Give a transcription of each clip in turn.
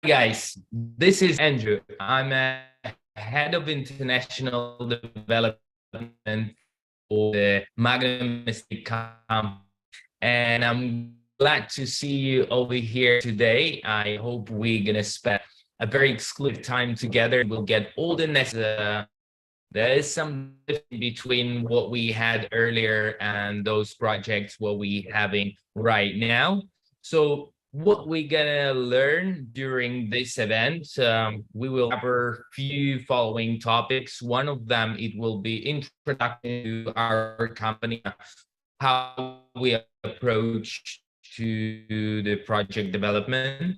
guys, this is Andrew. I'm a head of international development for the Magnum Residence, and I'm glad to see you over here today. I hope we're gonna spend a very exclusive time together. We'll get all the necessary. There is some difference between what we had earlier and those projects what we having right now. So what we're gonna learn during this event, we will cover few following topics. One of them, it will be introduction to our company, how we approach to the project development.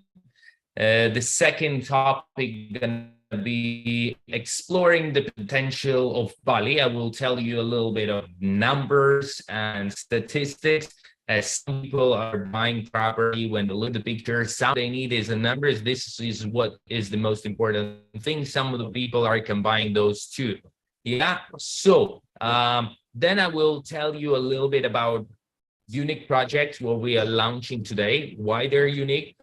The second topic gonna be exploring the potential of Bali. I will tell you a little bit of numbers and statistics. As some people are buying property, when they look at the pictures, all they need is the numbers. This is what is the most important thing. Some of the people are combining those two. Yeah. So then I will tell you a little bit about unique projects what we are launching today, why they're unique.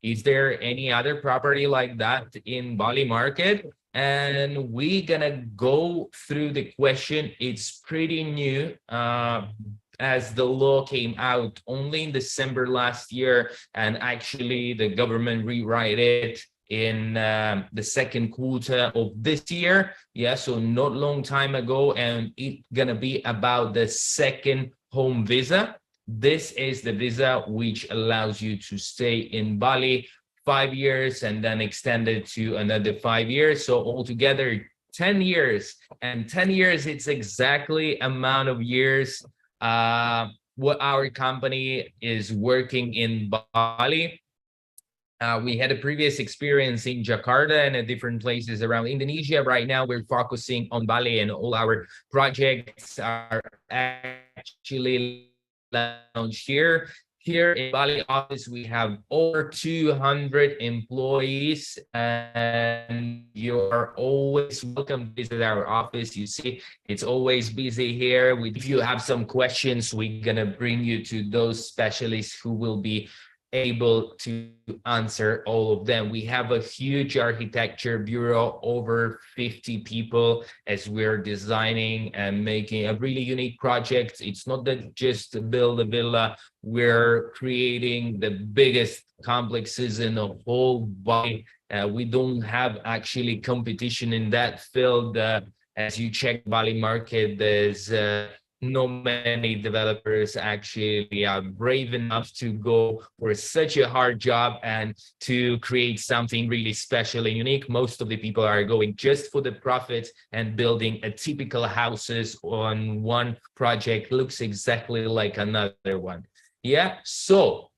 Is there any other property like that in Bali market? And we're gonna go through the question. It's pretty new, as the law came out only in December last year, and actually the government rewrite it in the second quarter of this year. Yeah, so not long time ago, and it's gonna be about the second home visa. This is the visa which allows you to stay in Bali 5 years and then extend it to another 5 years. So altogether 10 years. And 10 years, it's exactly amount of years what our company is working in Bali. We had a previous experience in Jakarta and at different places around Indonesia. Right now, we're focusing on Bali, and all our projects are actually launched here. Here in Bali office, we have over 200 employees, and you are always welcome to visit our office. You see, it's always busy here. If you have some questions, we're gonna bring you to those specialists who will be able to answer all of them. We have a huge architecture bureau, over 50 people, as we're designing and making a really unique project. It's not that just to build a villa, we're creating the biggest complexes in the whole Bali. We don't have actually competition in that field. As you check Bali market, there's not many developers actually are brave enough to go for such a hard job and to create something really special and unique. Most of the people are going just for the profit and building a typical houses on one project looks exactly like another one. Yeah, so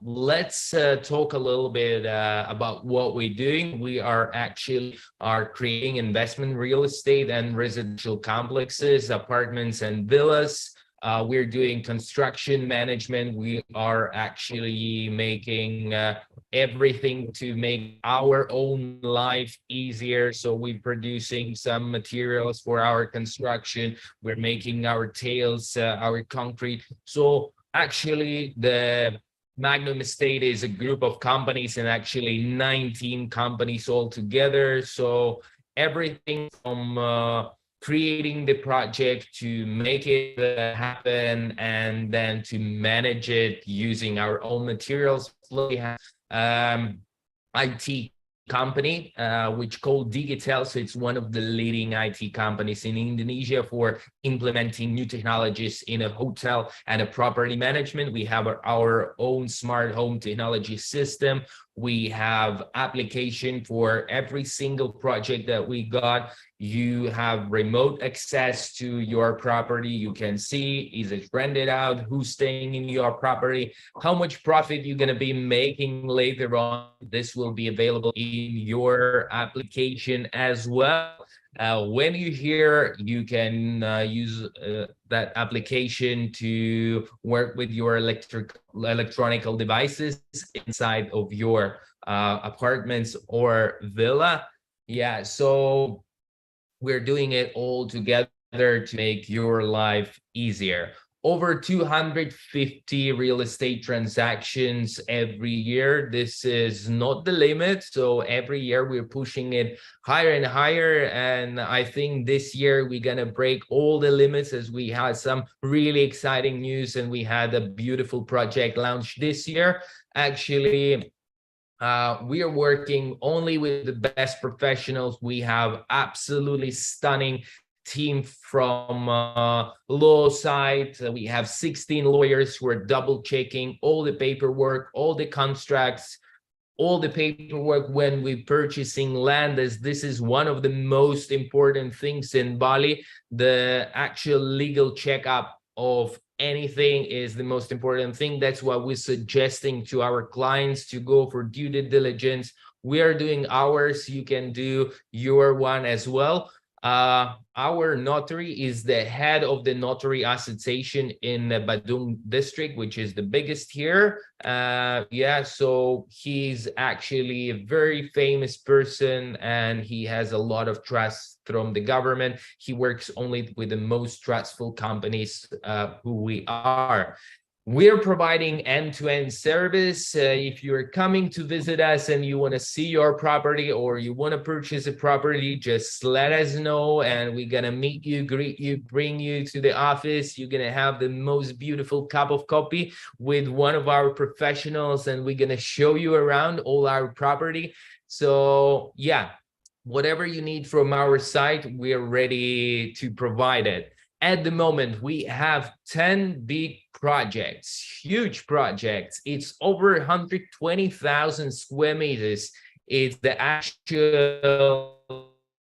let's talk a little bit about what we're doing. We are actually creating investment real estate and residential complexes, apartments and villas. We're doing construction management. We are actually making everything to make our own life easier. So we're producing some materials for our construction. We're making our tails, our concrete. So actually, the Magnum Estate is a group of companies, and actually 19 companies altogether. So everything from creating the project to make it happen and then to manage it using our own materials. We have IT company which called Digital. So it's one of the leading IT companies in Indonesia for implementing new technologies in a hotel and a property management. We have our own smart home technology system. We have application for every single project that we got. You have remote access to your property. You can see, is it rented out, who's staying in your property, how much profit you're going to be making later on. This will be available in your application as well. When you're here, you can use that application to work with your electronic devices inside of your apartments or villa. Yeah, so we're doing it all together to make your life easier. over 250 real estate transactions every year. This is not the limit. So every year we're pushing it higher and higher. And I think this year we're going to break all the limits, as we had some really exciting news and we had a beautiful project launched this year. Actually, we are working only with the best professionals. We have absolutely stunning team from law side. We have 16 lawyers who are double checking all the paperwork, all the contracts, all the paperwork when we're purchasing land, as this is one of the most important things in Bali. The actual legal checkup of anything is the most important thing. That's why we're suggesting to our clients to go for due diligence. We are doing ours. You can do your one as well. Our notary is the head of the notary association in the Badung district, which is the biggest here. Yeah, so he's actually a very famous person and he has a lot of trust from the government. He works only with the most trustful companies who we are. We're providing end-to-end service. If you're coming to visit us and you want to see your property or you want to purchase a property, just let us know and we're going to meet you, greet you, bring you to the office. You're going to have the most beautiful cup of coffee with one of our professionals and we're going to show you around all our property. So yeah, whatever you need from our side, we're ready to provide it. At the moment, we have 10 big projects, huge projects. It's over 120,000 square meters. It's the actual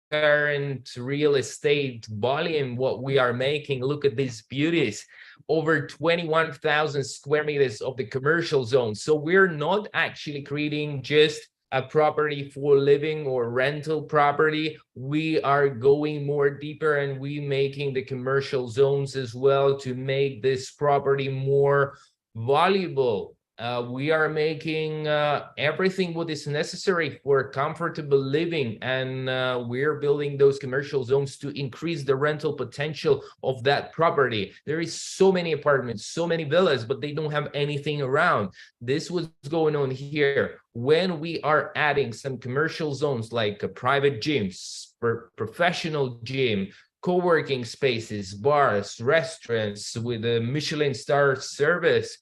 current real estate volume, what we are making. Look at these beauties. Over 21,000 square meters of the commercial zone. So we're not actually creating just a property for living or rental property. We are going more deeper and we making the commercial zones as well to make this property more valuable. We are making everything what is necessary for comfortable living, and we're building those commercial zones to increase the rental potential of that property. There is so many apartments, so many villas, but they don't have anything around. This was going on here. When we are adding some commercial zones like a private gyms, professional gym, co-working spaces, bars, restaurants with a Michelin star service,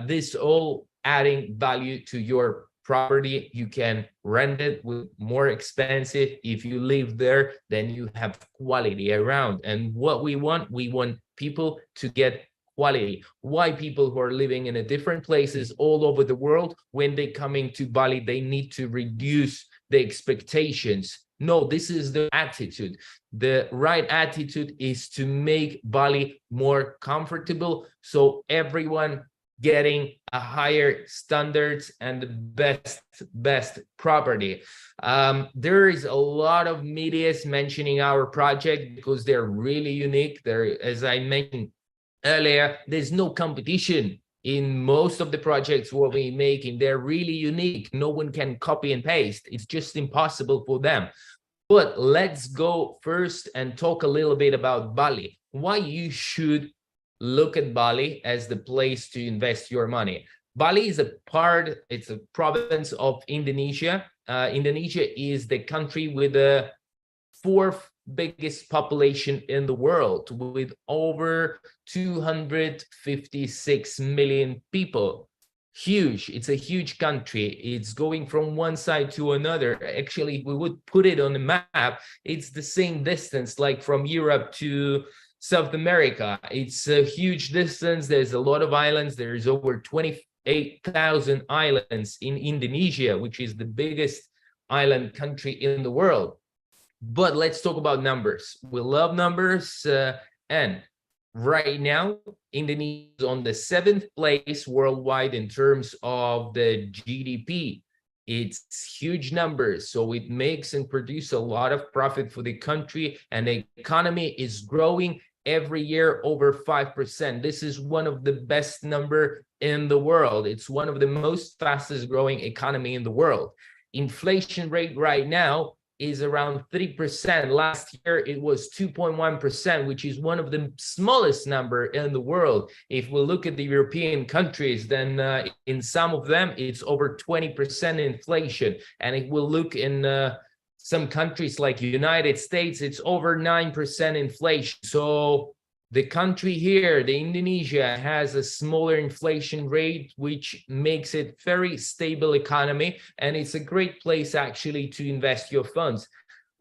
this all adding value to your property. You can rent it with more expensive. If you live there, then you have quality around. And what we want people to get quality. Why people who are living in different places all over the world, when they coming to Bali, they need to reduce the expectations. No, this is the attitude. The right attitude is to make Bali more comfortable, so everyone getting a higher standards and the best property. There is a lot of medias mentioning our project because they're really unique. There, as I mentioned earlier, there's no competition in most of the projects what we're making. They're really unique. No one can copy and paste. It's just impossible for them. But let's go first and talk a little bit about Bali. Why you should look at Bali as the place to invest your money. Bali is it's a province of Indonesia. Indonesia is the country with the fourth biggest population in the world, with over 256 million people. Huge. It's a huge country. It's going from one side to another. Actually, if we would put it on the map, it's the same distance like from Europe to South America. It's a huge distance. There's a lot of islands. There's over 28,000 islands in Indonesia, which is the biggest island country in the world. But let's talk about numbers. We love numbers. And right now, Indonesia is on the 7th place worldwide in terms of the GDP. It's huge numbers, so it makes and produces a lot of profit for the country, and the economy is growing every year over 5%. This is one of the best number in the world. It's one of the most fastest growing economy in the world. Inflation rate right now is around 3%. Last year, it was 2.1%, which is one of the smallest number in the world. If we look at the European countries, then in some of them, it's over 20% inflation. And if we look in some countries like the United States, it's over 9% inflation. So the country here, the Indonesia, has a smaller inflation rate, which makes it very stable economy. And it's a great place actually to invest your funds.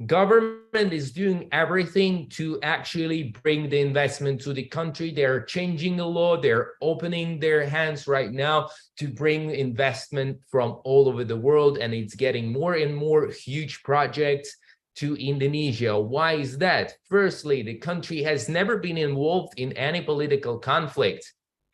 Government is doing everything to actually bring the investment to the country. They're changing the law. They're opening their hands right now to bring investment from all over the world. And it's getting more and more huge projects to Indonesia. Why is that? Firstly, the country has never been involved in any political conflict.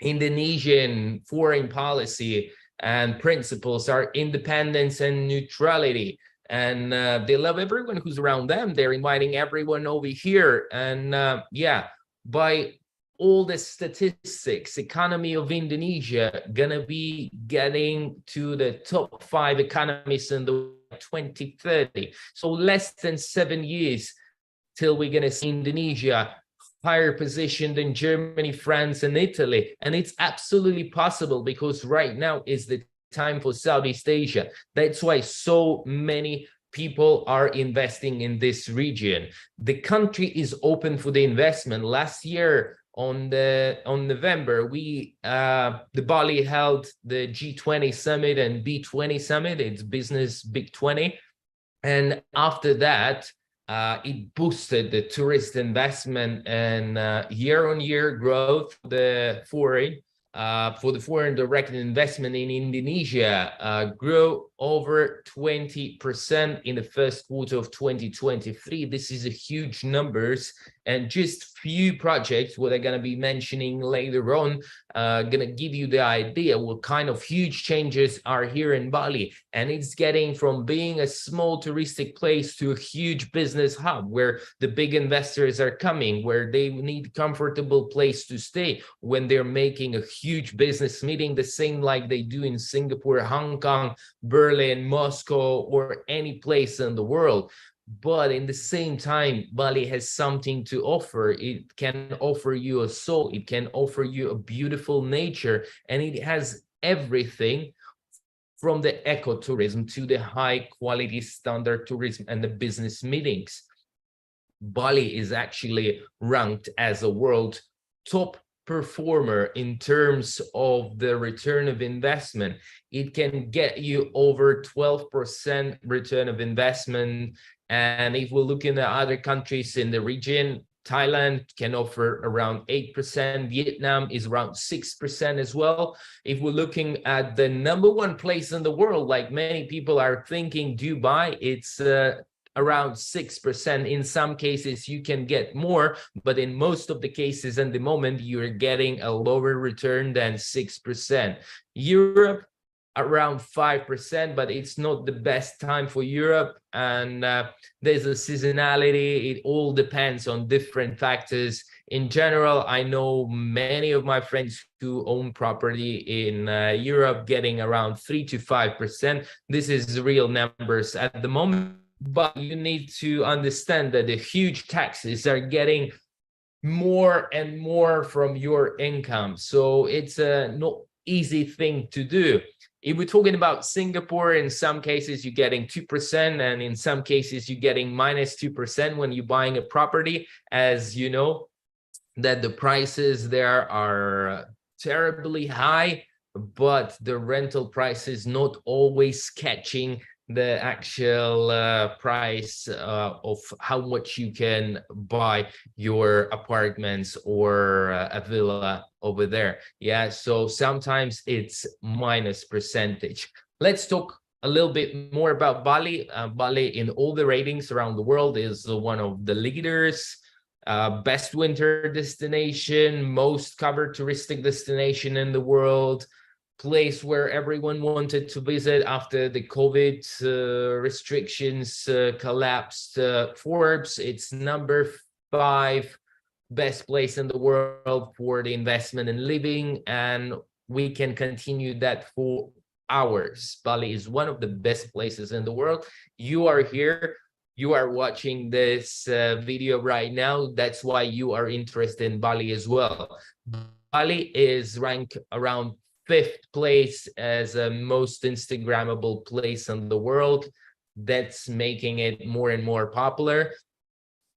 Indonesian foreign policy and principles are independence and neutrality. And they love everyone who's around them. They're inviting everyone over here. And yeah, by all the statistics, economy of Indonesia gonna be getting to the top 5 economies in the 2030. So less than 7 years till we're gonna see Indonesia higher position than Germany, France, and Italy. And it's absolutely possible because right now is the time for Southeast Asia. That's why so many people are investing in this region. The country is open for the investment. Last year on November, the Bali held the G20 summit and B20 summit. It's business big 20. And after that, it boosted the tourist investment and year-on-year growth for the foreign direct investment in Indonesia grew over 20% in the first quarter of 2023. This is a huge numbers, and just few projects what I'm going to be mentioning later on going to give you the idea what kind of huge changes are here in Bali. And it's getting from being a small touristic place to a huge business hub where the big investors are coming, where they need comfortable place to stay when they're making a huge business meeting, the same like they do in Singapore, Hong Kong, Berlin, Moscow, or any place in the world. But in the same time, Bali has something to offer. It can offer you a soul. It can offer you a beautiful nature, and it has everything from the ecotourism to the high quality standard tourism and the business meetings. Bali is actually ranked as a world top performer in terms of the return of investment. It can get you over 12% return of investment. And if we look in the other countries in the region, Thailand can offer around 8%. Vietnam is around 6% as well. If we're looking at the #1 place in the world, like many people are thinking, Dubai, it's around 6%. In some cases, you can get more, but in most of the cases, in the moment, you're getting a lower return than 6%. Europe, around 5%, but it's not the best time for Europe. And there's a seasonality. It all depends on different factors. In general, I know many of my friends who own property in Europe getting around 3 to 5%. This is real numbers at the moment. But you need to understand that the huge taxes are getting more and more from your income. So it's a not easy thing to do. If we're talking about Singapore, in some cases you're getting 2%, and in some cases you're getting -2% when you're buying a property, as you know, that the prices there are terribly high, but the rental price is not always catching the actual price of how much you can buy your apartments or a villa over there. Yeah, so sometimes it's minus percentage. Let's talk a little bit more about Bali. Bali in all the ratings around the world is one of the leaders. Best winter destination, most covered touristic destination in the world, place where everyone wanted to visit after the COVID restrictions collapsed. Forbes, it's #5 best place in the world for the investment and living, and we can continue that for hours. Bali is one of the best places in the world. You are here you are watching this video right now, that's why you are interested in Bali as well. Bali is ranked around 5th place as a most Instagrammable place in the world. That's making it more and more popular.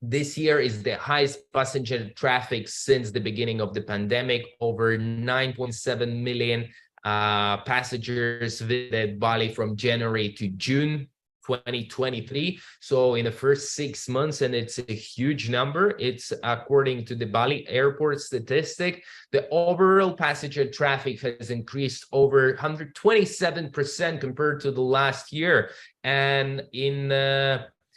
This year is the highest passenger traffic since the beginning of the pandemic. Over 9.7 million passengers visited Bali from January to June 2023. So in the first 6 months, and it's a huge number. It's according to the Bali airport statistic, the overall passenger traffic has increased over 127% compared to the last year. And in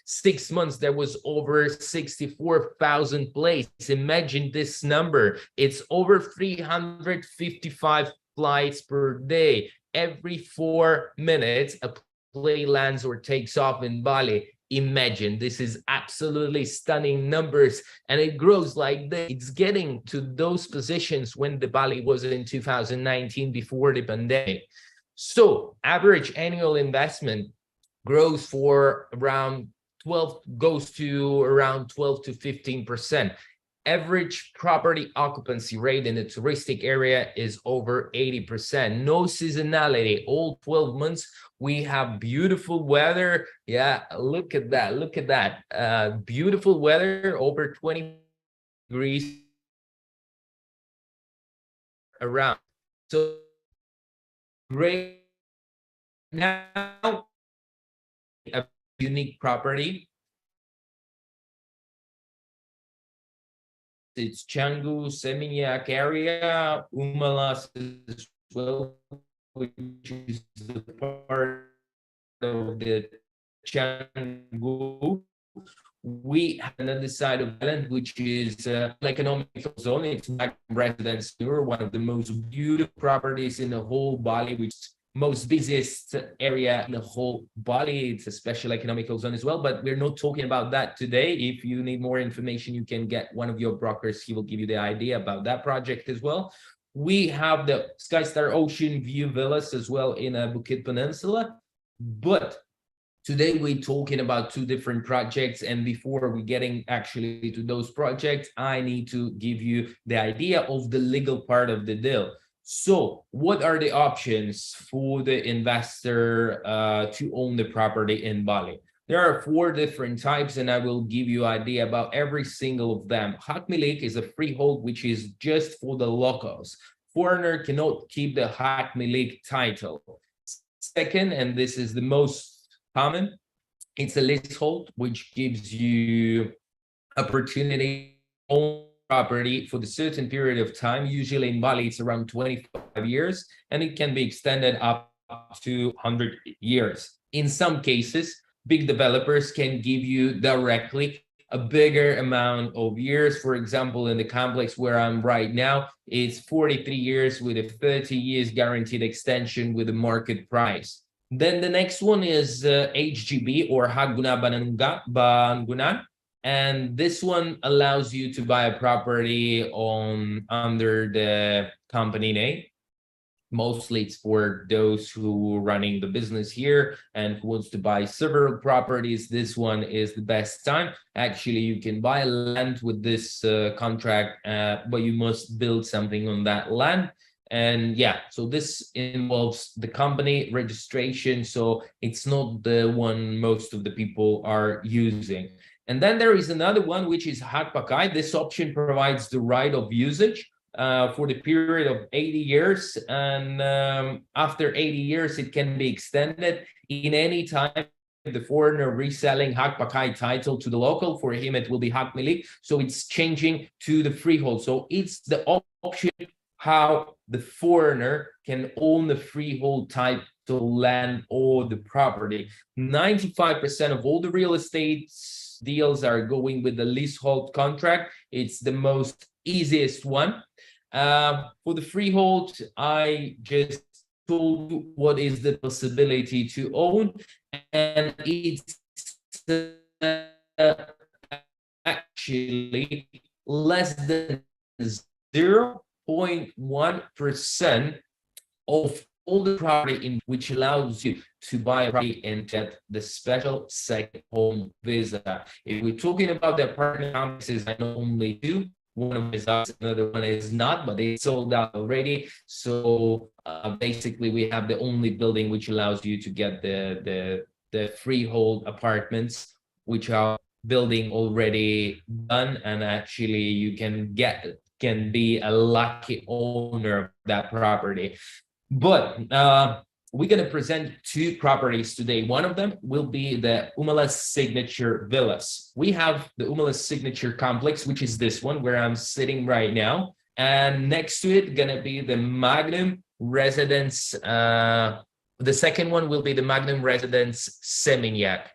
6 months, there was over 64,000 planes. Imagine this number. It's over 355 flights per day. Every 4 minutes, a plane lands or takes off in Bali. Imagine, this is absolutely stunning numbers, and it grows like this. It's getting to those positions when the Bali was in 2019 before the pandemic. So average annual investment grows for around 12 to 15%. Average property occupancy rate in the touristic area is over 80%. No seasonality. All 12 months we have beautiful weather. Yeah, look at that. Look at that. Beautiful weather, over 20 degrees around. So great. Now a unique property. It's Canggu, Seminyak area, Umalas as well, which is the part of the Canggu. We have another side of the island, which is economical zone. It's Magnum Residence Seminyak, one of the most beautiful properties in the whole Bali, which is most busiest area in the whole Bali. It's a special economical zone as well, but we're not talking about that today. If you need more information, you can get one of your brokers. He will give you the idea about that project as well. We have the Skystar Ocean View Villas as well in Bukit Peninsula, but today we're talking about two different projects, and before we're getting actually to those projects, I need to give you the idea of the legal part of the deal. So what are the options for the investor to own the property in Bali? There are 4 different types, and I will give you an idea about every single of them. Hak milik is a freehold, which is just for the locals. Foreigner cannot keep the hak milik title. Second, and this is the most common, it's a leasehold, which gives you opportunity to own property for the certain period of time. Usually in Bali, it's around 25 years, and it can be extended up to 100 years. In some cases, big developers can give you directly a bigger amount of years. For example, in the complex where I'm right now, it's 43 years with a 30 years guaranteed extension with a market price. Then the next one is HGB, or Hak Guna Bangunan. And this one allows you to buy a property under the company name. Mostly it's for those who are running the business here and who wants to buy several properties. This one is the best time. Actually, you can buy land with this contract, but you must build something on that land. And yeah, so this involves the company registration, so it's not the one most of the people are using. And then there is another one, which is Hak Pakai. This option provides the right of usage for the period of 80 years. And after 80 years, it can be extended in any time. The foreigner reselling Hak Pakai title to the local, for him, it will be Hak Milik. So it's changing to the freehold. So it's the option how the foreigner can own the freehold type to land or the property. 95% of all the real estate deals are going with the leasehold contract. It's the most easiest one. For the freehold, I just told you what is the possibility to own, and it's actually less than 0.1% of all the property in which allows you to buy a property and get the special second home visa. If we're talking about the apartment complexes, I know only two. One of them is us, another one is not, but it's sold out already. So basically, we have the only building which allows you to get the freehold apartments, which are building already done, and actually you can be a lucky owner of that property. But we're going to present two properties today. One of them will be the Umalas Signature Villas. We have the Umalas Signature Complex, which is this one where I'm sitting right now. And next to it, going to be the Magnum Residence. The second one will be the Magnum Residence Seminyak.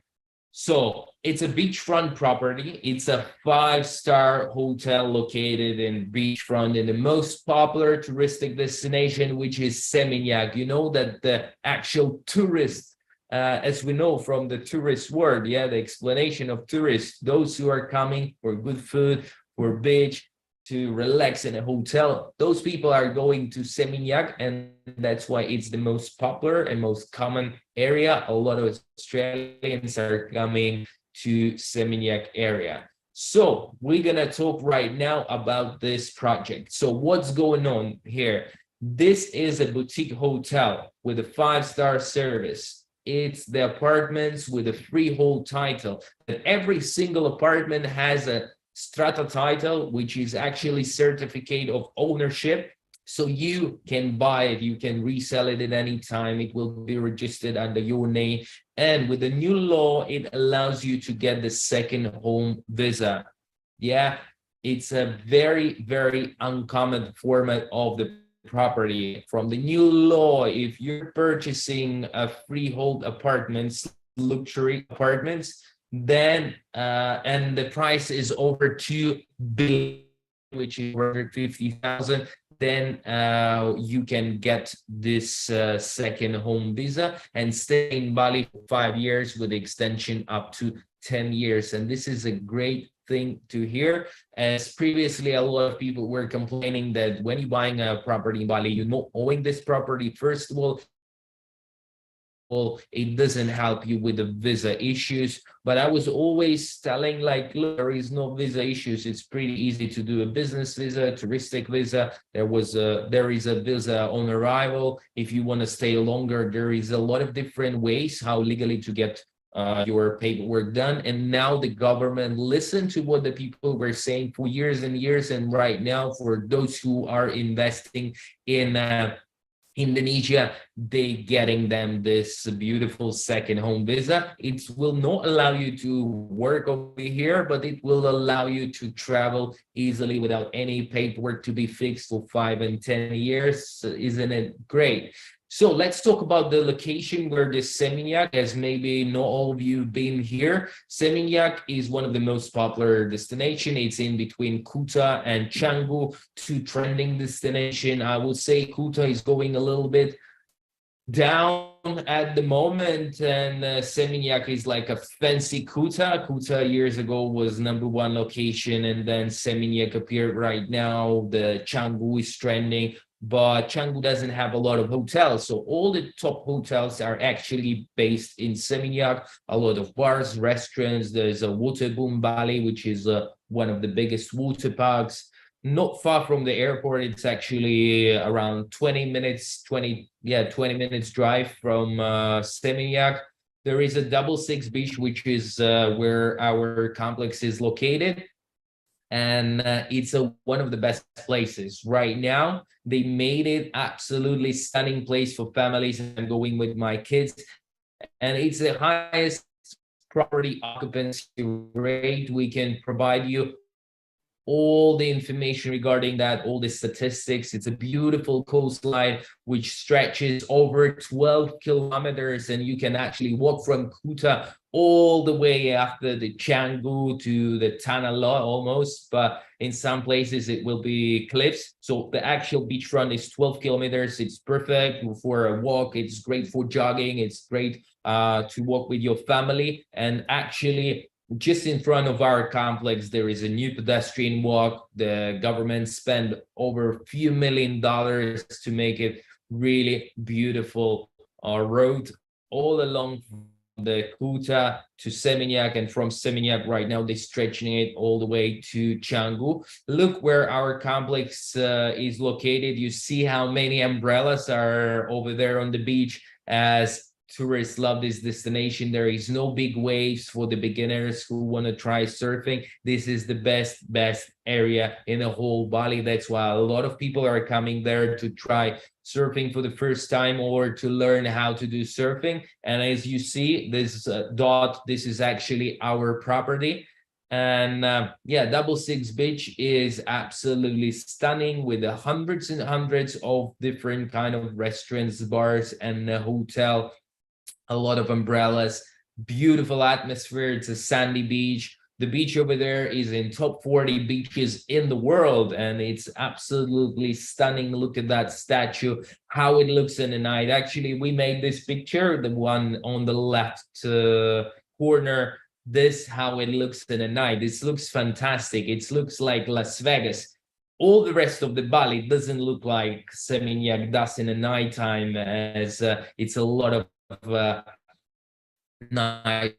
So it's a beachfront property. It's a 5-star hotel located in beachfront in the most popular touristic destination, which is Seminyak. You know that the actual tourists, as we know from the tourist word, the explanation of tourists, those who are coming for good food, for beach, to relax in a hotel, those people are going to Seminyak, and that's why it's the most popular and most common area. A lot of Australians are coming to Seminyak area. So we're gonna talk right now about this project. So what's going on here? This is a boutique hotel with a 5-star service. It's the apartments with a freehold title. And every single apartment has a strata title, which is actually certificate of ownership. So you can buy it, you can resell it at any time. It will be registered under your name. And with the new law, it allows you to get the second home visa. It's a very, very uncommon format of the property. From the new law, if you're purchasing a freehold apartments, luxury apartments, then and the price is over 2 billion, which is 150,000, then you can get this second home visa and stay in Bali for 5 years with extension up to 10 years. And this is a great thing to hear, as previously a lot of people were complaining that when you're buying a property in Bali, you're not owning this property. First of all, it doesn't help you with the visa issues. But I was always telling, like, look, there is no visa issues. It's pretty easy to do a business visa, touristic visa. There is a visa on arrival. If you want to stay longer, there is a lot of different ways how legally to get your paperwork done. And now the government listened to what the people were saying for years and years. And right now, for those who are investing in Indonesia, they getting them this beautiful second home visa. It will not allow you to work over here, but it will allow you to travel easily without any paperwork to be fixed for 5 and 10 years. Isn't it great? So let's talk about the location where this Seminyak, as maybe not all of you been here. Seminyak is one of the most popular destination. It's in between Kuta and Canggu, two trending destination. I would say Kuta is going a little bit down at the moment, and Seminyak is like a fancy Kuta. Kuta years ago was #1 location, and then Seminyak appeared right now. The Canggu is trending, but Canggu doesn't have a lot of hotels. So all the top hotels are actually based in Seminyak. A lot of bars, restaurants. There's a water boom Bali, which is one of the biggest water parks. Not far from the airport. It's actually around 20 minutes drive from Seminyak. There is a 66 beach, which is where our complex is located. And it's one of the best places right now. They made it absolutely stunning place for families. I'm going with my kids, and it's the highest property occupancy rate. We can provide you all the information regarding that, all the statistics. It's a beautiful coastline which stretches over 12 kilometers, and you can actually walk from Kuta all the way after the Canggu to the Tanah Lot almost, but in some places it will be cliffs. So the actual beachfront is 12 kilometers. It's perfect for a walk. It's great for jogging. It's great to walk with your family. And actually, just in front of our complex, there is a new pedestrian walk. The government spent over a few $1 million to make it really beautiful road all along the Kuta to Seminyak, and from Seminyak right now they're stretching it all the way to Canggu. Look where our complex is located. You see how many umbrellas are over there on the beach. As tourists love this destination, there is no big waves for the beginners who want to try surfing. This is the best area in the whole Bali. That's why a lot of people are coming there to try surfing for the first time or to learn how to do surfing. And as you see, this dot, this is actually our property. And yeah, Double Six Beach is absolutely stunning with the hundreds and hundreds of different kind of restaurants, bars, and a hotel. A lot of umbrellas, beautiful atmosphere. It's a sandy beach. The beach over there is in top 40 beaches in the world, and it's absolutely stunning. Look at that statue, how it looks in the night. Actually, we made this picture, the one on the left corner. This how it looks in the night. This looks fantastic. It looks like Las Vegas. All the rest of the Bali doesn't look like Seminyak does in the nighttime, as it's a lot of night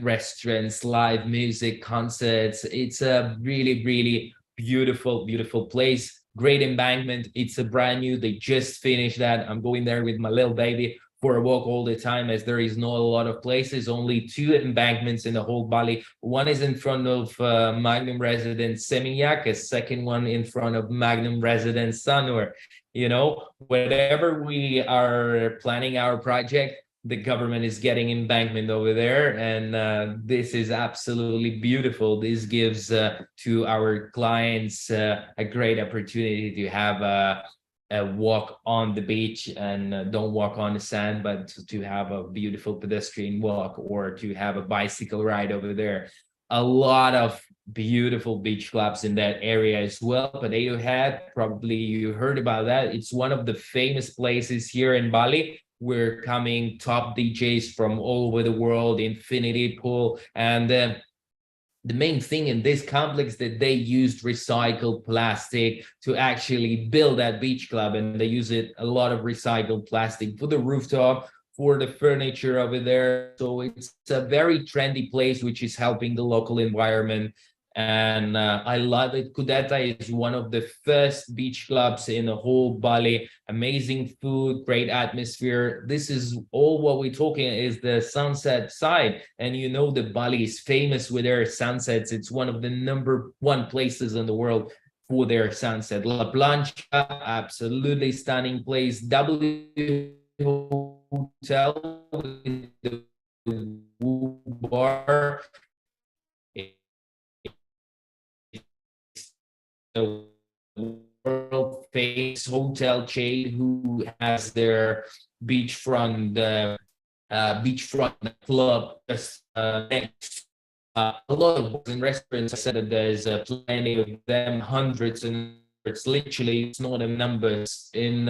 restaurants, live music, concerts. It's a really beautiful place. Great embankment. It's a brand new. They just finished that. I'm going there with my little baby for a walk all the time, as there is not a lot of places. Only two embankments in the whole Bali. One is in front of Magnum Residence Seminyak, a second one in front of Magnum Residence Sanur. You know, whenever we are planning our project, the government is getting embankment over there, and this is absolutely beautiful. This gives to our clients a great opportunity to have a walk on the beach, and don't walk on the sand, but to have a beautiful pedestrian walk or to have a bicycle ride over there. A lot of beautiful beach clubs in that area as well. Potato Head, probably you heard about that. It's one of the famous places here in Bali. We're coming top DJs from all over the world, Infinity Pool, and the main thing in this complex that they used recycled plastic to actually build that beach club, and they use it a lot of recycled plastic for the rooftop, for the furniture over there. So it's a very trendy place, which is helping the local environment. And I love it. Kudeta is one of the first beach clubs in the whole Bali. Amazing food, great atmosphere. This is all what we're talking is the sunset side. And you know that Bali is famous with their sunsets. It's one of the #1 places in the world for their sunset. La Plancha, absolutely stunning place. W Hotel with the bar. The world famous hotel chain who has their beachfront beachfront club just next. A lot of bars and restaurants. I said that there's plenty of them, hundreds and it's literally it's not a numbers in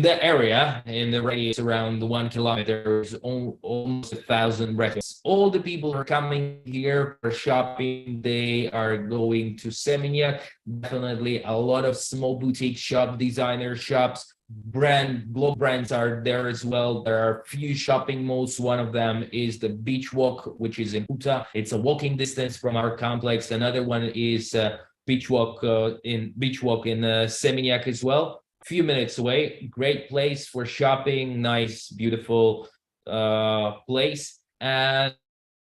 the area, in the radius around 1 kilometer, there's almost 1,000 restaurants. All the people are coming here for shopping. They are going to Seminyak. Definitely a lot of small boutique shop, designer shops, global brands are there as well. There are a few shopping malls. One of them is the Beach Walk, which is in Kuta. It's a walking distance from our complex. Another one is Beach Walk in Seminyak as well. Few minutes away. Great place for shopping. Nice, beautiful place, and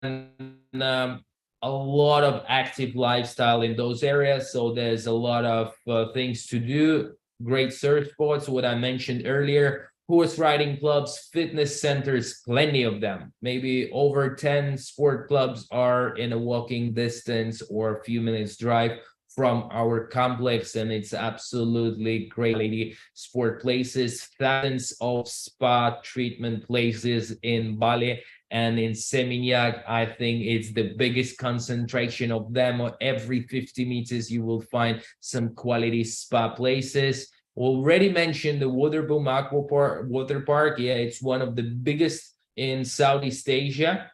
a lot of active lifestyle in those areas. So there's a lot of things to do. Great surf spots, what I mentioned earlier. Horse riding clubs, fitness centers, plenty of them. Maybe over 10 sport clubs are in a walking distance or a few minutes drive from our complex, and it's absolutely great sport places. Thousands of spa treatment places in Bali and in Seminyak. I think it's the biggest concentration of them. Every 50 meters, you will find some quality spa places. Already mentioned the Waterboom Water Park. Yeah, it's one of the biggest in Southeast Asia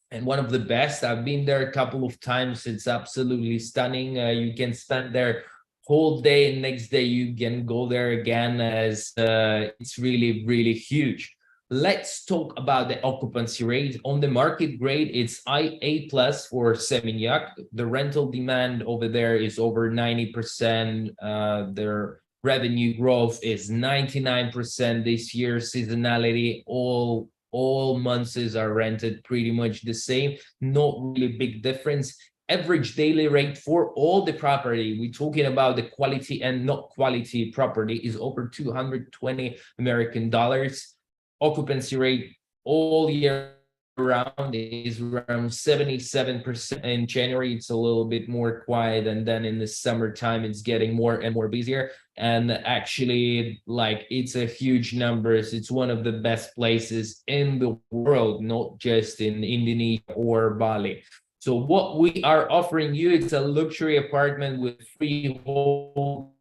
and one of the best. I've been there a couple of times. It's absolutely stunning. You can spend there whole day, and next day you can go there again, as it's really, really huge. Let's talk about the occupancy rate. On the market grade, it's IA plus for Seminyak. The rental demand over there is over 90%. Their revenue growth is 99% this year. Seasonality, all months are rented pretty much the same. Not really big difference. Average daily rate for all the property, we're talking about the quality and not quality property, is over 220 American dollars. Occupancy rate all year round is around 77%. In January, it's a little bit more quiet, and then in the summertime, it's getting more and more busier. And actually, like, it's a huge numbers. It's one of the best places in the world, not just in Indonesia or Bali. So what we are offering you, it's a luxury apartment with freehold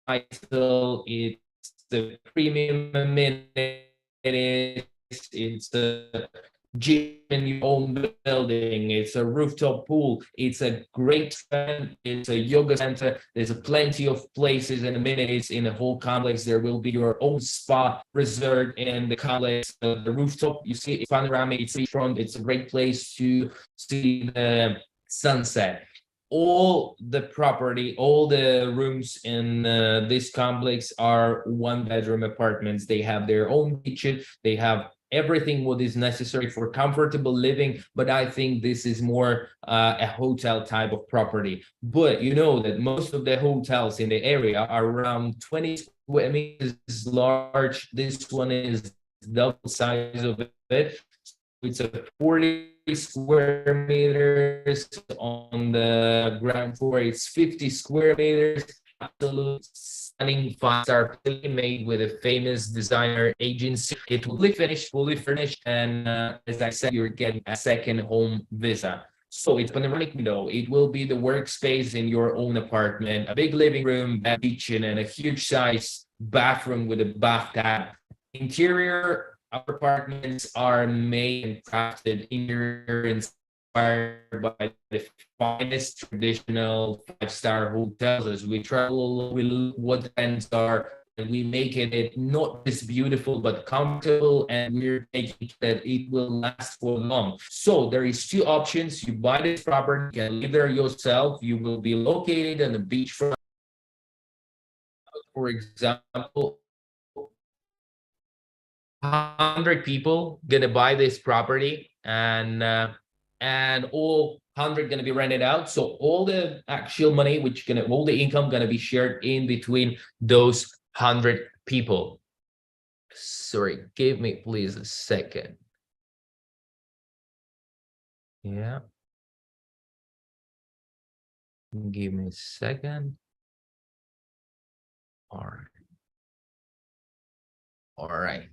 title. It's the premium amenities. It's a gym in your own building. It's a rooftop pool. It's a great event. It's a yoga center. There's plenty of places and amenities in the whole complex. There will be your own spa resort in the complex. The rooftop, you see, it's panoramic. It's front. It's a great place to see the sunset. All the property, all the rooms in this complex are one-bedroom apartments. They have their own kitchen. They have everything what is necessary for comfortable living. But I think this is more a hotel type of property. But you know that most of the hotels in the area are around 20 square meters large. This one is double size of it. It's a 40 square meters. On the ground floor, it's 50 square meters. Absolute stunning 5-star made with a famous designer agency. It will be finished, fully furnished, and as I said, you're getting a second home visa. So it's panoramic window. It will be the workspace in your own apartment, a big living room, a kitchen, and a huge size bathroom with a bathtub. Interior, our apartments are made and crafted interior, inspired by the finest traditional 5-star hotels. As we travel, we look what trends are, and we make it not just beautiful but comfortable, and we're making that it will last for long. So there is two options. You buy this property, you can live there yourself. You will be located on the beachfront. For example, 100 people gonna buy this property, and all 100 gonna be rented out. So all the actual money, all the income gonna be shared in between those 100 people. Sorry, give me please a second. Yeah, give me a second. All right.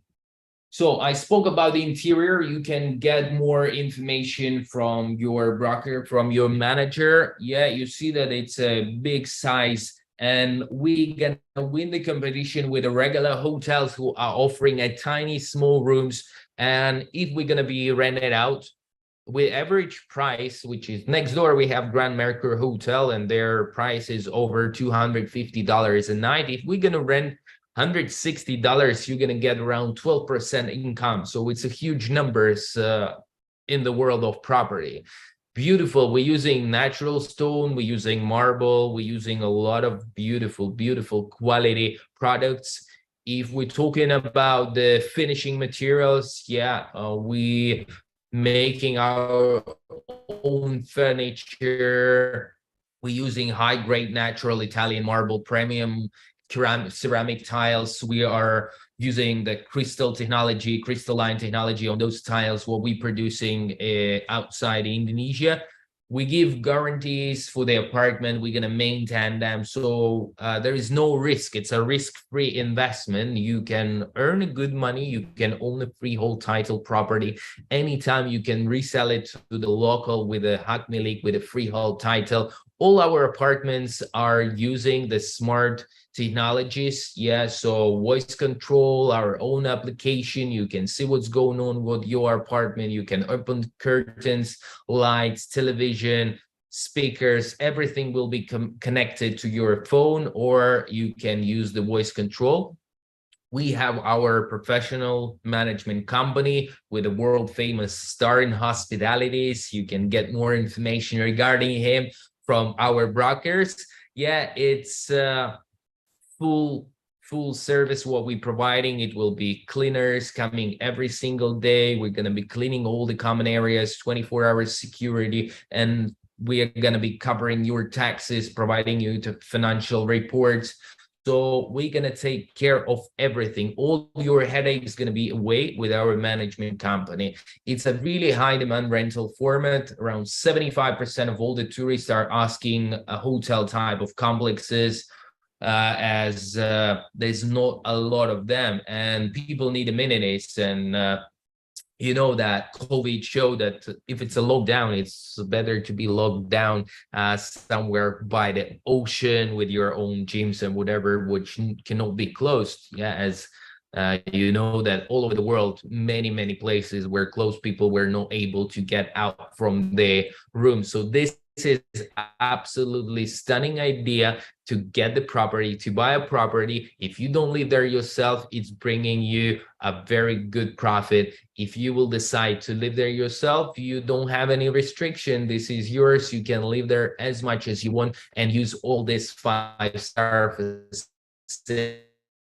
So I spoke about the interior. You can get more information from your broker, from your manager. Yeah, you see that it's a big size, and we gonna win the competition with the regular hotels who are offering a tiny, small rooms. And if we're gonna be rented out with average price, which is next door, we have Grand Mercure Hotel, and their price is over $250 a night. If we're gonna rent $160, you're gonna get around 12% income. So it's a huge numbers in the world of property. Beautiful. We're using natural stone, we're using marble, we're using a lot of beautiful quality products. If we're talking about the finishing materials, yeah, we making our own furniture. We're using high-grade natural Italian marble, premium ceramic tiles. We are using the crystalline technology on those tiles, what we're producing outside Indonesia. We give guarantees for the apartment. We're going to maintain them. So there is no risk. It's a risk-free investment. You can earn good money. You can own a freehold title property. Anytime you can resell it to the local with a hak milik, with a freehold title. All our apartments are using the smart technologies. Yeah, so voice control, our own application. You can see what's going on with your apartment. You can open curtains, lights, television, speakers, everything will be connected to your phone, or you can use the voice control. We have our professional management company with a world famous star in hospitalities. You can get more information regarding him from our brokers. Yeah, it's full service what we're providing. It will be cleaners coming every single day. We're going to be cleaning all the common areas, 24-hour security, and we are going to be covering your taxes, providing you to financial reports. So we're going to take care of everything. All your headache is going to be away with our management company. It's a really high demand rental format. Around 75% of all the tourists are asking a hotel type of complexes, as there's not a lot of them, and people need amenities. And you know that COVID showed that if it's a lockdown, it's better to be locked down somewhere by the ocean with your own gyms and whatever, which cannot be closed. Yeah, as you know that all over the world, many places were closed, people were not able to get out from their room. So this is absolutely stunning idea to get the property, to buy a property. If you don't live there yourself, it's bringing you a very good profit. If you will decide to live there yourself, you don't have any restriction. This is yours. You can live there as much as you want and use all these 5-star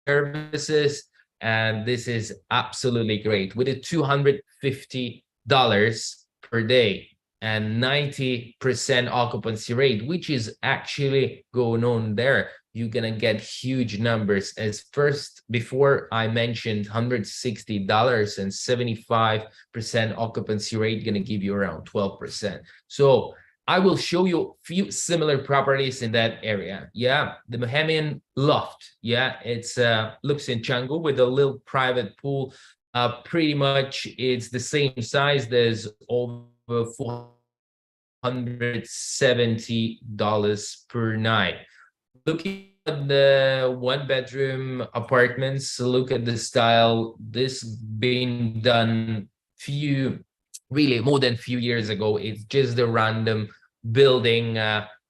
services. And this is absolutely great with a $250 per day and 90% occupancy rate, which is actually going on there. You're gonna get huge numbers. As first, before I mentioned $160 and 75% occupancy rate, gonna give you around 12%. So I will show you a few similar properties in that area. Yeah, the Bahamian Loft. Yeah, it's looks in Canggu with a little private pool. Pretty much it's the same size. There's over $470 per night. Looking at the 1-bedroom apartments, look at the style. This been done really more than few years ago. It's just a random building.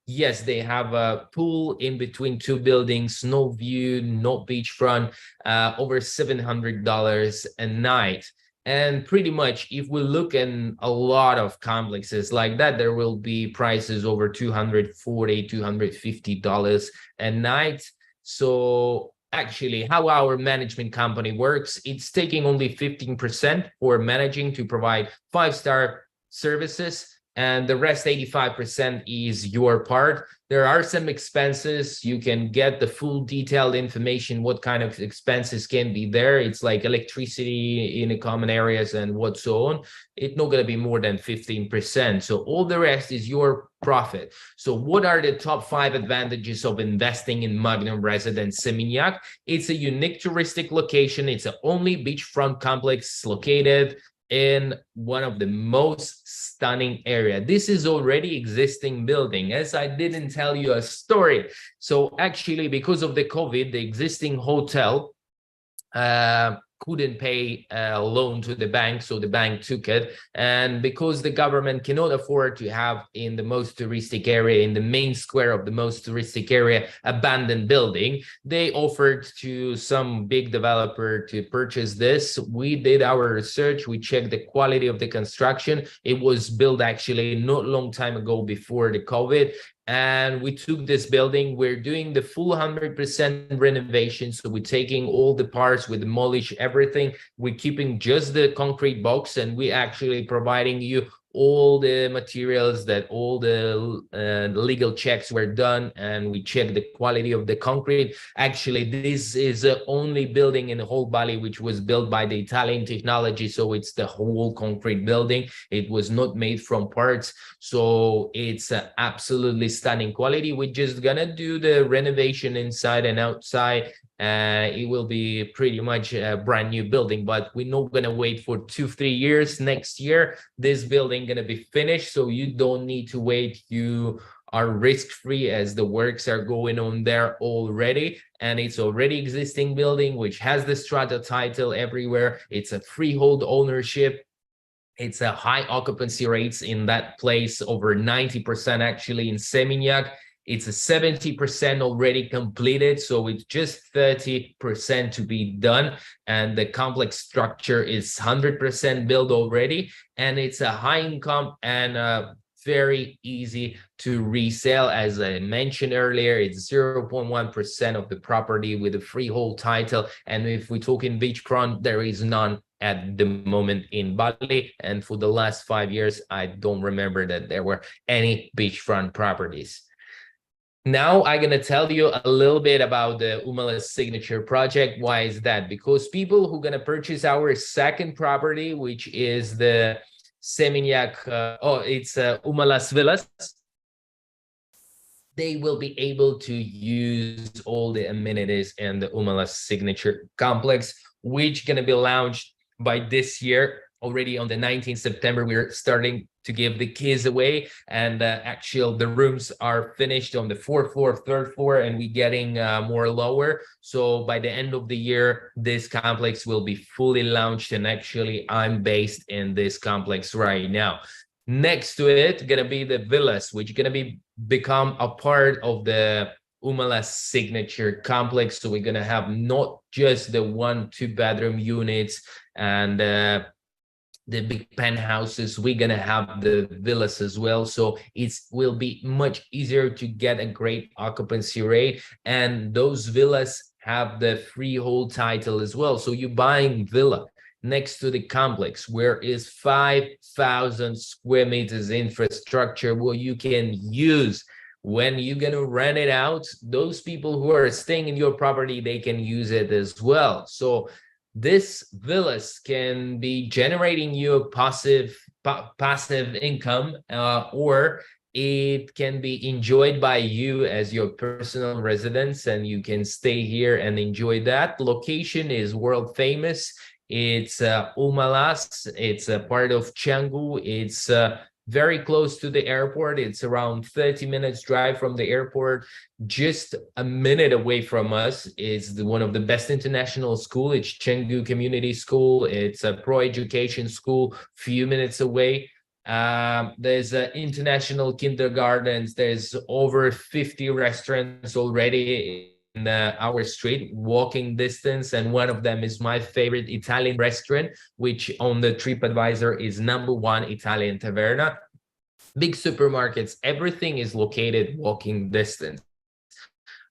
Yes, they have a pool in between two buildings, no view, no beachfront, over $700 a night. And pretty much, if we look in a lot of complexes like that, there will be prices over $240, $250 a night. So actually, how our management company works, it's taking only 15% for managing to provide 5-star services, and the rest 85% is your part. There are some expenses. You can get the full detailed information, what kind of expenses can be there. It's like electricity in the common areas and what so on. It's not going to be more than 15%. So all the rest is your profit. So what are the top 5 advantages of investing in Magnum Residence Seminyak? It's a unique touristic location. It's the only beachfront complex located in one of the most stunning area. This is already existing building, as I didn't tell you a story. So actually, because of the COVID, the existing hotel couldn't pay a loan to the bank, so the bank took it. And because the government cannot afford to have in the most touristic area, in the main square of the most touristic area, abandoned building, they offered to some big developer to purchase this. We did our research, we checked the quality of the construction. It was built actually not long time ago before the COVID. And we took this building, we're doing the full 100% renovation. So we're taking all the parts, we demolish everything, we're keeping just the concrete box, and we actually providing you all the materials, that all the legal checks were done, and we checked the quality of the concrete. Actually, this is the only building in the whole Bali which was built by the Italian technology, so it's the whole concrete building. It was not made from parts, so it's absolutely stunning quality. We're just gonna do the renovation inside and outside. It will be pretty much a brand new building, but we're not gonna wait for 2-3 years. Next year this building gonna be finished, so you don't need to wait. You are risk-free as the works are going on there already, and it's already existing building which has the strata title everywhere. It's a freehold ownership. It's a high occupancy rates in that place, over 90% actually in Seminyak. It's a 70% already completed, so it's just 30% to be done. And the complex structure is 100% built already. And it's a high income and very easy to resell. As I mentioned earlier, it's 0.1% of the property with a freehold title. And if we talk in beachfront, there is none at the moment in Bali. And for the last 5 years, I don't remember that there were any beachfront properties. Now I'm going to tell you a little bit about the Umalas Signature project. Why is that? Because people who are going to purchase our second property, which is the Seminyak, it's Umalas Villas, they will be able to use all the amenities in the Umalas Signature complex, which going to be launched by this year. Already on the 19th September, we're starting to give the keys away, and actually the rooms are finished on the 4th floor, 3rd floor, and we're getting more lower. So by the end of the year, this complex will be fully launched, and actually I'm based in this complex right now. Next to it, gonna be the villas, which are gonna become a part of the Umalas Signature complex. So we're gonna have not just the 1-2 bedroom units and the big penthouses, we're gonna have the villas as well. So it will be much easier to get a great occupancy rate, and those villas have the freehold title as well. So you're buying villa next to the complex where is 5,000 square meters infrastructure where you can use. When you're going to rent it out, those people who are staying in your property, they can use it as well. So this villas can be generating you a passive income, or it can be enjoyed by you as your personal residence, and you can stay here and enjoy that. Location is world famous. It's Umalas. It's a part of Canggu. It's very close to the airport. It's around 30 minutes drive from the airport. Just a minute away from us is one of the best international school. It's Canggu Community School. It's a pro-education school, few minutes away. There's international kindergartens. There's over 50 restaurants already in our street, walking distance, and one of them is my favorite Italian restaurant, which on the TripAdvisor is #1 Italian Taverna. Big supermarkets, everything is located walking distance.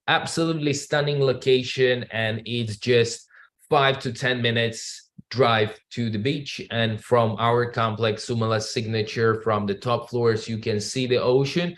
Absolutely stunning location, and it's just 5 to 10 minutes drive to the beach. And from our complex, Umalas Signature, from the top floors, you can see the ocean.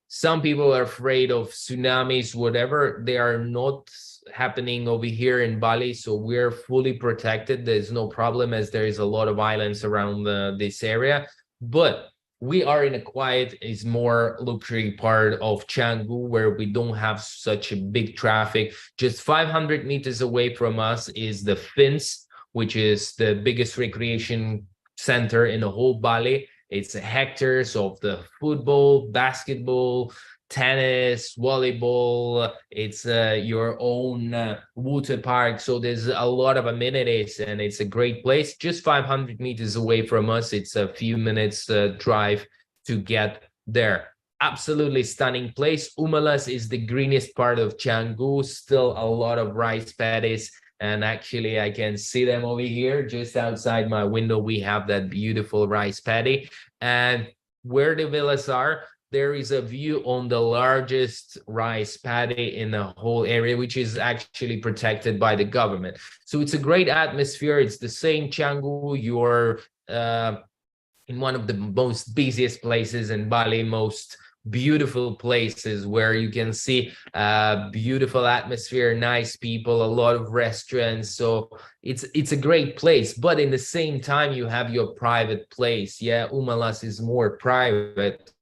Some people are afraid of tsunamis, whatever. They are not happening over here in Bali, so we're fully protected. There's no problem, as there is a lot of islands around this area. But we are in a quiet, is more luxury part of Canggu, where we don't have such a big traffic. Just 500 meters away from us is the Fins, which is the biggest recreation center in the whole Bali. It's hectares of the football, basketball, tennis, volleyball. It's your own water park. So there's a lot of amenities, and it's a great place. Just 500 meters away from us. It's a few minutes drive to get there. Absolutely stunning place. Umalas is the greenest part of Canggu. Still a lot of rice paddies. And actually, I can see them over here just outside my window. We have that beautiful rice paddy. And where the villas are, there is a view on the largest rice paddy in the whole area, which is actually protected by the government. So it's a great atmosphere. It's the same Canggu. You're in one of the most busiest places in Bali, most beautiful places where you can see beautiful atmosphere, nice people, a lot of restaurants. So it's a great place, but in the same time you have your private place. Yeah, Umalas is more private,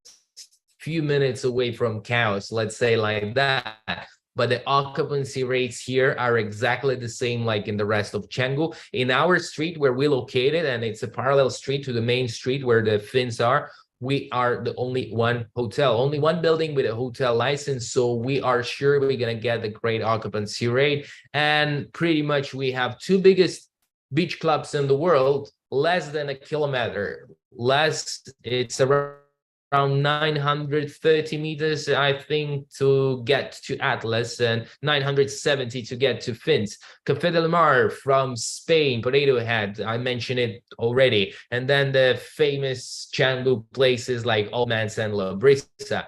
few minutes away from chaos, let's say like that. But the occupancy rates here are exactly the same like in the rest of Canggu. In our street where we located, and it's a parallel street to the main street where the Fins are, we are the only one hotel, only one building with a hotel license. So we are sure we're going to get the great occupancy rate. And pretty much we have two biggest beach clubs in the world, less than a kilometer. It's around 930 meters, I think, to get to Atlas, and 970 to get to Fins. Café del Mar from Spain, Potato Head, I mentioned it already. And then the famous Canggu places like Old Man's and La Brisa.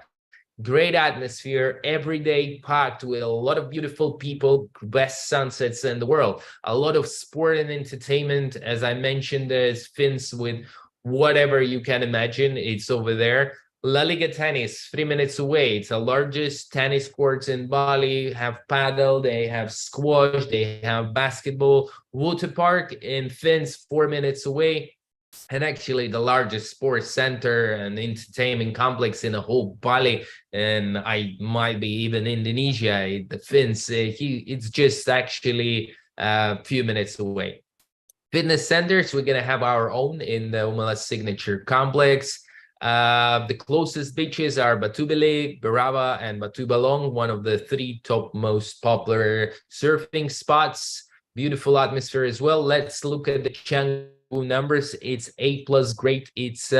Great atmosphere, every day packed with a lot of beautiful people, best sunsets in the world, a lot of sport and entertainment. As I mentioned, there's fins with whatever you can imagine, it's over there. La Liga Tennis, 3 minutes away. It's the largest tennis courts in Bali. Have paddle, they have squash, they have basketball. Water park in Fins, 4 minutes away, and actually the largest sports center and entertainment complex in the whole Bali, and I might be even Indonesia. The Fins, it's just actually a few minutes away. Fitness centers, we're gonna have our own in the Umalas Signature Complex. The closest beaches are Batu Beli, Berava, and Batu Balong, one of the 3 top most popular surfing spots. Beautiful atmosphere as well. Let's look at the Canggu numbers. It's A+ great. It's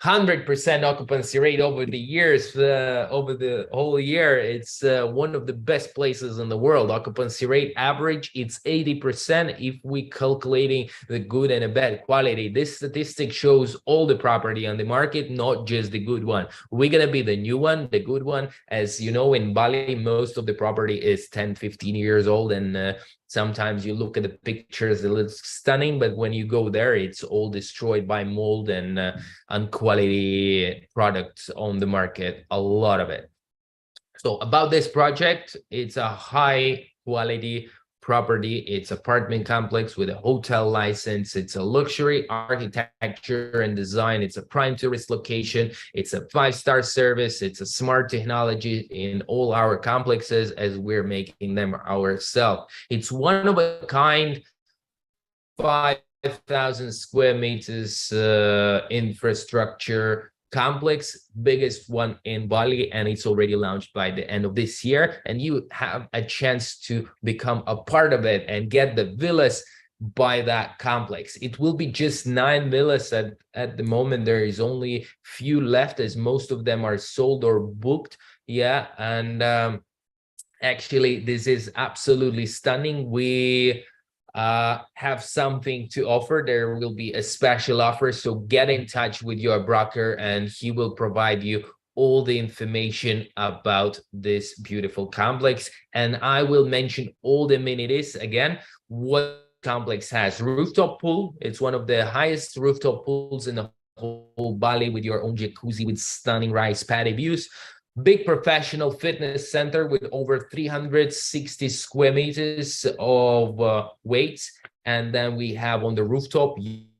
100% occupancy rate over the years, over the whole year. It's one of the best places in the world. Occupancy rate average, it's 80% if we calculating the good and a bad quality. This statistic shows all the property on the market, not just the good one. We're gonna be the new one, the good one. As you know, in Bali, most of the property is 10, 15 years old, and sometimes you look at the pictures, it looks stunning, but when you go there, it's all destroyed by mold and unquality products on the market, a lot of it. So about this project, it's a high quality property. It's apartment complex with a hotel license. It's a luxury architecture and design. It's a prime tourist location. It's a 5-star service. It's a smart technology in all our complexes as we're making them ourselves. It's one of a kind, 5,000 square meters infrastructure complex, biggest one in Bali, and it's already launched by the end of this year. And you have a chance to become a part of it and get the villas by that complex. It will be just 9 villas at the moment. There is only few left, as most of them are sold or booked. Yeah, and actually, this is absolutely stunning. We have something to offer. There will be a special offer, so get in touch with your broker and he will provide you all the information about this beautiful complex. And I will mention all the amenities again. What complex has: rooftop pool. It's one of the highest rooftop pools in the whole Bali, with your own jacuzzi with stunning rice paddy views. Big professional fitness center with over 360 square meters of weights. And then we have on the rooftop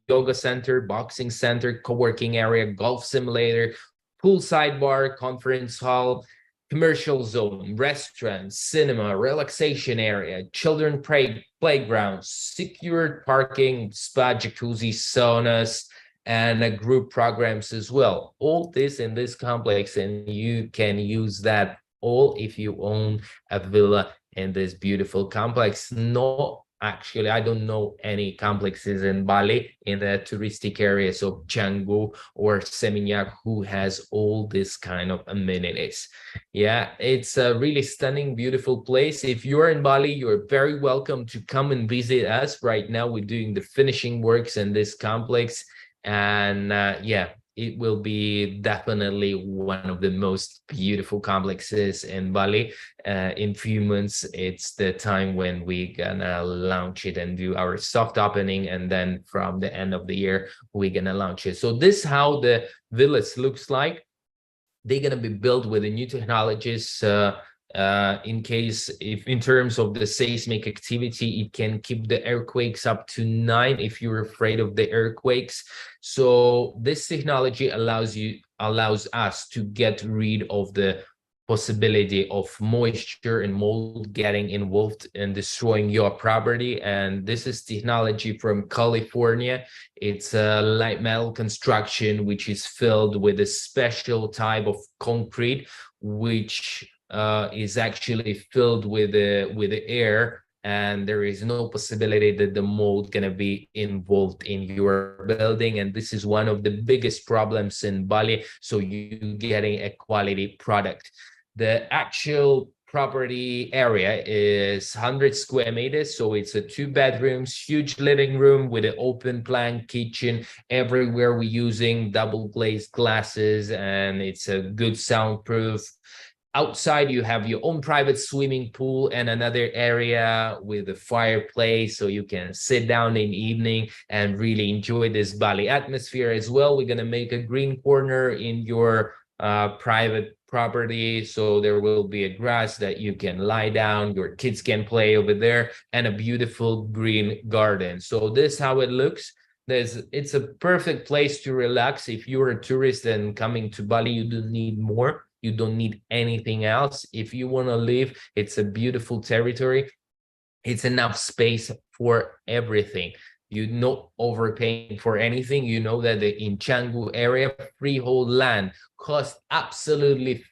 yoga center, boxing center, co-working area, golf simulator, poolside bar, conference hall, commercial zone, restaurant, cinema, relaxation area, children playground, secured parking, spa, jacuzzi, saunas, and group programs as well. All this in this complex, and you can use that all if you own a villa in this beautiful complex. No, actually, I don't know any complexes in Bali in the touristic areas of Canggu or Seminyak who has all this kind of amenities. Yeah, it's a really stunning, beautiful place. If you're in Bali, you're very welcome to come and visit us. Right now, we're doing the finishing works in this complex. And yeah, it will be definitely one of the most beautiful complexes in Bali. In few months, it's the time when we're gonna launch it and do our soft opening, and then from the end of the year, we're gonna launch it. So this is how the villas looks like. They're gonna be built with the new technologies. In case, if in terms of the seismic activity, it can keep the earthquakes up to 9 if you're afraid of the earthquakes. So this technology allows us to get rid of the possibility of moisture and mold getting involved and destroying your property. And this is technology from California. It's a light metal construction which is filled with a special type of concrete, which is actually filled with the air and there is no possibility that the mold gonna be involved in your building. And this is one of the biggest problems in Bali, so you getting a quality product. The actual property area is 100 square meters, so it's a 2 bedrooms, huge living room with an open plan kitchen. Everywhere we're using double glazed glasses, and it's a good soundproof. Outside, you have your own private swimming pool and another area with a fireplace, so you can sit down in the evening and really enjoy this Bali atmosphere as well. We're going to make a green corner in your private property, so there will be a grass that you can lie down, your kids can play over there, and a beautiful green garden. So this is how it looks. It's a perfect place to relax. If you're a tourist and coming to Bali, you don't need more. You don't need anything else. If you want to live, it's a beautiful territory. It's enough space for everything. You're not overpaying for anything. You know that in Canggu area, freehold land costs absolutely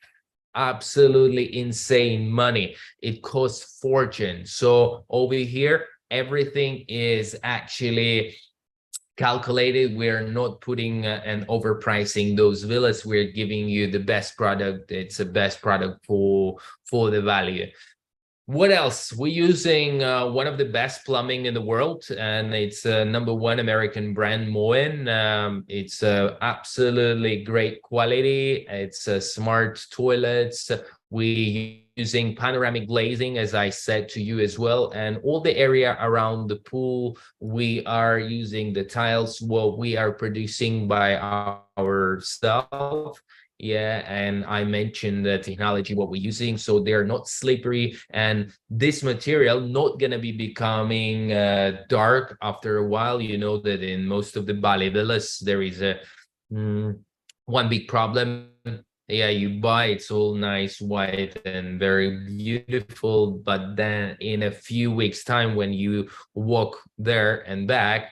insane money. It costs fortune. So over here, everything is actually calculated. We're not putting and overpricing those villas. We're giving you the best product. It's the best product for the value. What else? We're using one of the best plumbing in the world, and it's #1 American brand Moen. It's absolutely great quality. It's smart toilets. We're using panoramic glazing, as I said to you as well, and all the area around the pool, we are using the tiles what we are producing by ourselves. Yeah, and I mentioned the technology what we're using, so they're not slippery, and this material not gonna be becoming dark after a while. You know that in most of the Bali villas there is a one big problem. Yeah, you buy it's all nice white and very beautiful, but then in a few weeks time when you walk there and back,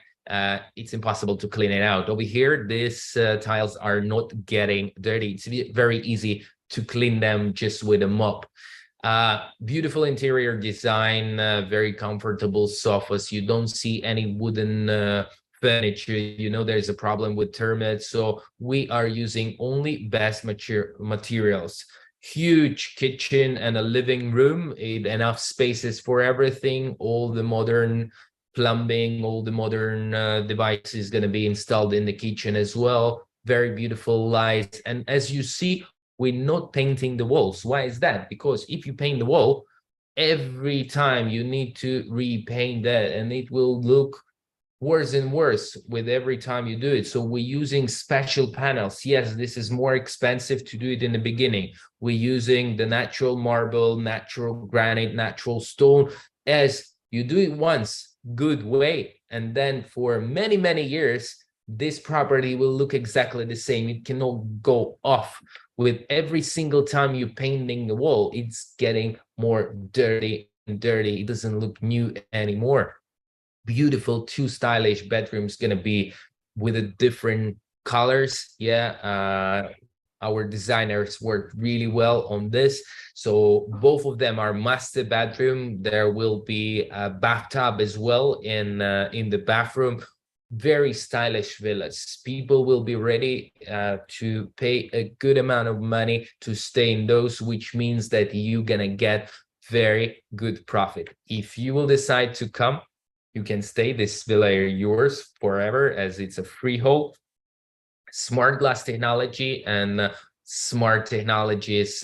it's impossible to clean it out. Over here, these tiles are not getting dirty. It's very easy to clean them just with a mop. Beautiful interior design, very comfortable sofas. You don't see any wooden furniture. You know there's a problem with termites, so we are using only best materials. Huge kitchen and a living room, enough spaces for everything. All the modern plumbing, all the modern devices going to be installed in the kitchen as well. Very beautiful lights, and as you see, we're not painting the walls. Why is that? Because if you paint the wall, every time you need to repaint that, and it will look worse and worse with every time you do it. So we're using special panels. Yes, this is more expensive to do it in the beginning. We're using the natural marble, natural granite, natural stone. As you do it once, good way, and then for many years, this property will look exactly the same. It cannot go off. With every single time you're painting the wall, it's getting more dirty and dirty. It doesn't look new anymore. Beautiful, 2 stylish bedrooms gonna be with a different colors. Yeah, our designers worked really well on this. So both of them are master bedroom. There will be a bathtub as well in the bathroom. Very stylish villas. People will be ready to pay a good amount of money to stay in those, which means that you're gonna get very good profit. If you will decide to come, you can stay. This villa is yours forever, as it's a freehold. Smart glass technology and smart technologies,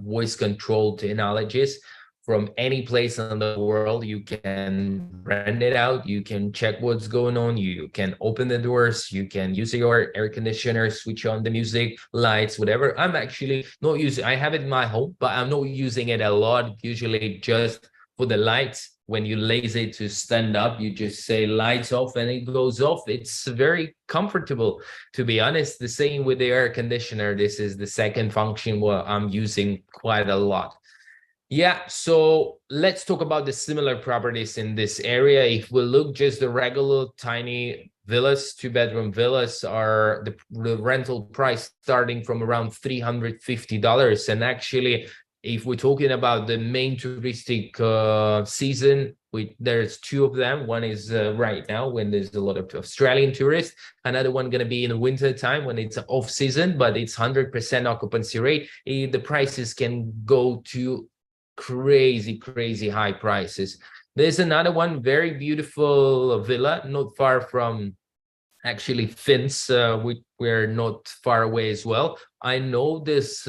voice control technologies. From any place in the world, you can rent it out. You can check what's going on. You can open the doors. You can use your air conditioner, switch on the music, lights, whatever. I'm actually not using, I have it in my home, but I'm not using it a lot. Usually just for the lights. When you lazy to stand up, you just say lights off and it goes off. It's very comfortable, to be honest. The same with the air conditioner. This is the second function what I'm using quite a lot. Yeah, so let's talk about the similar properties in this area. If we look just the regular tiny villas, 2-bedroom villas, are the rental price starting from around $350. And actually If we're talking about the main touristic season, there's two of them. One is right now when there's a lot of Australian tourists. Another one going to be in the winter time when it's off season, but it's 100% occupancy rate. The prices can go to crazy high prices. There's another one, very beautiful villa, not far from actually Finns. We're not far away as well. I know this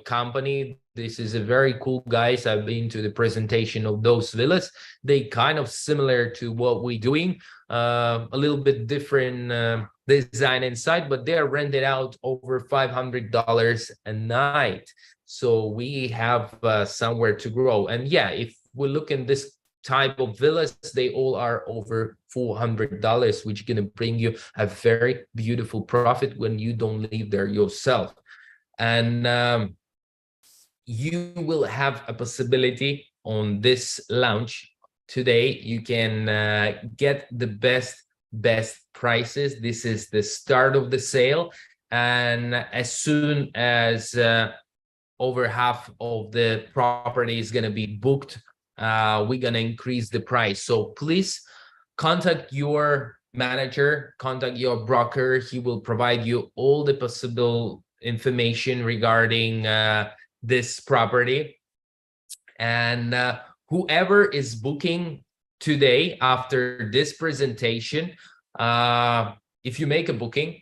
company. This is a very cool guys. I've been to the presentation of those villas. They kind of similar to what we're doing, a little bit different design inside, but they're rented out over $500 a night. So we have somewhere to grow. And yeah, if we look in this type of villas, they all are over $400, which is going to bring you a very beautiful profit when you don't live there yourself. And you will have a possibility on this launch today. You can get the best prices. This is the start of the sale, and as soon as over half of the property is going to be booked, we're going to increase the price. So please contact your manager, contact your broker. He will provide you all the possible information regarding this property. And whoever is booking today after this presentation, if you make a booking,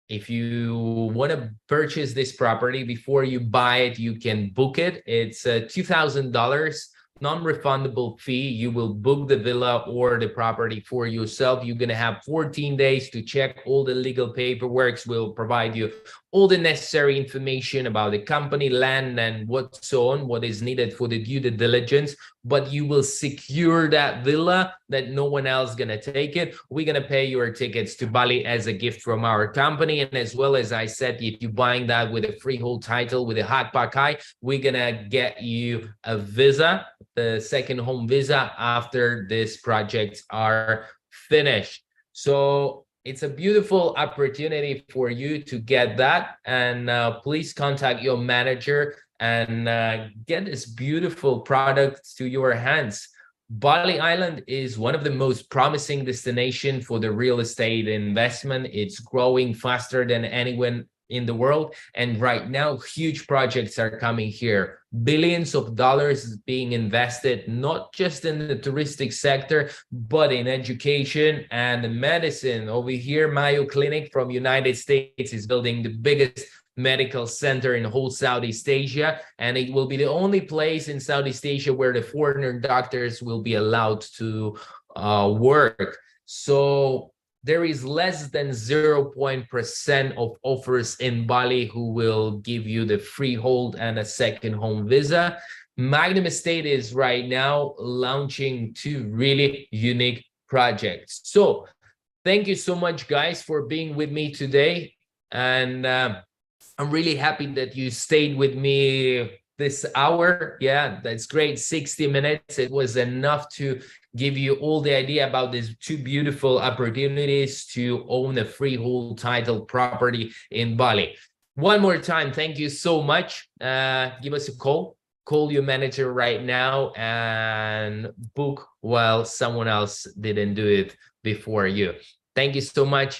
if you want to purchase this property before you buy it, you can book it. It's $2,000 non-refundable fee. You will book the villa or the property for yourself. You're going to have 14 days to check all the legal paperwork. We'll provide you all the necessary information about the company, land, and what is needed for the due diligence. But you will secure that villa, that no one else is going to take it. We're going to pay your tickets to Bali as a gift from our company. And as well as I said, if you're buying that with a freehold title, with a hot pakai, we're going to get you a visa, the second home visa, after these projects are finished. So it's a beautiful opportunity for you to get that. And please contact your manager and get this beautiful product to your hands. Bali Island is one of the most promising destinations for the real estate investment. It's growing faster than anyone in the world, and right now huge projects are coming here. Billions of dollars being invested, not just in the touristic sector, but in education and medicine. Over here, Mayo Clinic from United States is building the biggest medical center in whole Southeast Asia, and it will be the only place in Southeast Asia where the foreigner doctors will be allowed to work. So there is less than 0.1% of offers in Bali who will give you the freehold and a second home visa. Magnum Estate is right now launching two really unique projects. So thank you so much, guys, for being with me today. And I'm really happy that you stayed with me this hour. Yeah, that's great. 60 minutes. It was enough to give you all the idea about these two beautiful opportunities to own a freehold title property in Bali. One more time, thank you so much. Give us a call. Call your manager right now and book while someone else didn't do it before you. Thank you so much.